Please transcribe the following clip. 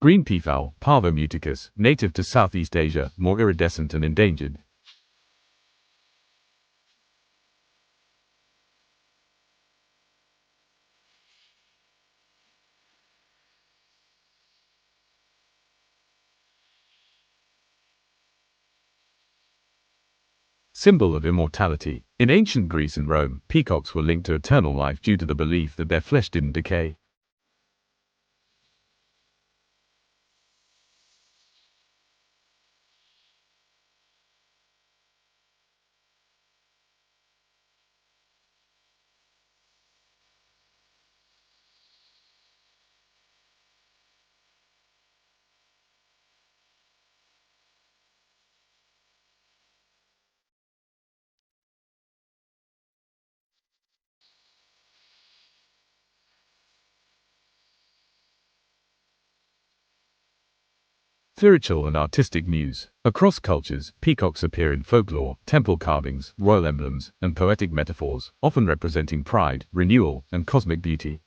Green peafowl, Pavo muticus, native to Southeast Asia, more iridescent and endangered. Symbol of immortality. In ancient Greece and Rome, peacocks were linked to eternal life due to the belief that their flesh didn't decay. Spiritual and artistic muse. Across cultures, peacocks appear in folklore, temple carvings, royal emblems, and poetic metaphors, often representing pride, renewal, and cosmic beauty.